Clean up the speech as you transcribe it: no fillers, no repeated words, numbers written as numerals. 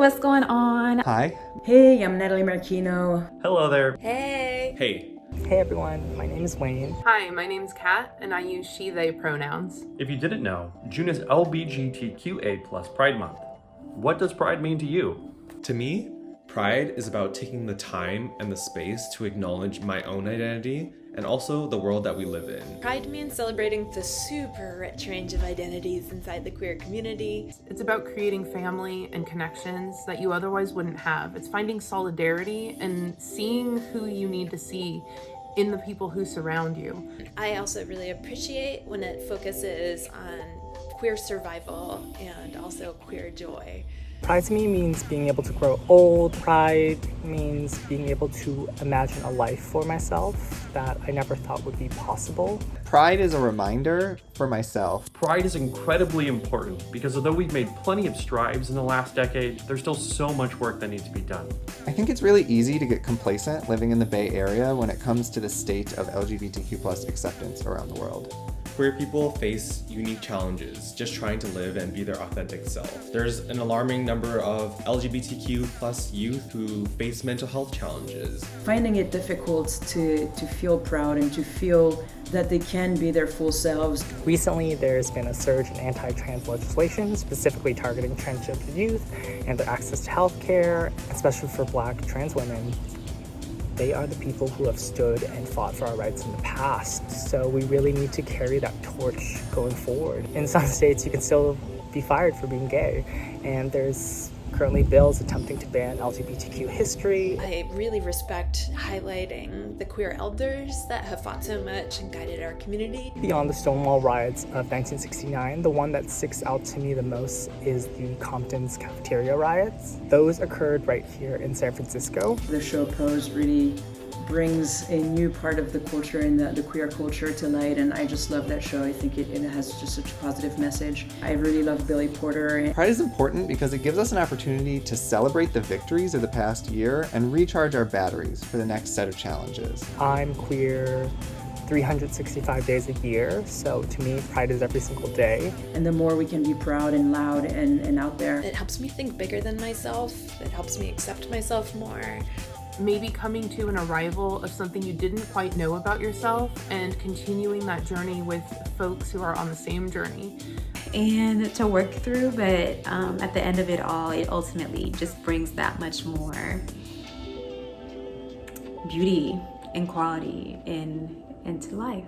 what's going on? Hi. Hey, I'm Natalie Marquino. Hello there. Hey. Hey. Hey everyone, my name is Wayne. Hi, my name's Kat, and I use she, they pronouns. If you didn't know, June is LGBTQA plus Pride Month. What does Pride mean to you? To me, Pride is about taking the time and the space to acknowledge my own identity and also the world that we live in. Pride means celebrating the super rich range of identities inside the queer community. It's about creating family and connections that you otherwise wouldn't have. It's finding solidarity and seeing who you need to see in the people who surround you. I also really appreciate when it focuses on queer survival and also queer joy. Pride to me means being able to grow old. Pride means being able to imagine a life for myself that I never thought would be possible. Pride is a reminder for myself. Pride is incredibly important because although we've made plenty of strides in the last decade, there's still so much work that needs to be done. I think it's really easy to get complacent living in the Bay Area when it comes to the state of LGBTQ+ acceptance around the world. Queer people face unique challenges just trying to live and be their authentic self. There's an alarming number of LGBTQ+ youth who face mental health challenges. Finding it difficult to feel proud and to feel that they can be their full selves. Recently, there's been a surge in anti-trans legislation, specifically targeting transgender youth and their access to healthcare, especially for Black trans women. They are the people who have stood and fought for our rights in the past, so we really need to carry that torch going forward. In some states, you can still be fired for being gay, and there's currently bills attempting to ban LGBTQ history. I really respect highlighting the queer elders that have fought so much and guided our community. Beyond the Stonewall riots of 1969, the one that sticks out to me the most is the Compton's cafeteria riots. Those occurred right here in San Francisco. The show Pose really brings a new part of the culture and the queer culture to light, and I just love that show. I think it has just such a positive message. I really love Billy Porter. Pride is important because it gives us an opportunity to celebrate the victories of the past year and recharge our batteries for the next set of challenges. I'm queer 365 days a year, so to me, Pride is every single day. And the more we can be proud and loud and out there. It helps me think bigger than myself. It helps me accept myself more. Maybe coming to an arrival of something you didn't quite know about yourself and continuing that journey with folks who are on the same journey. And to work through, but at the end of it all, it ultimately just brings that much more beauty and quality into life.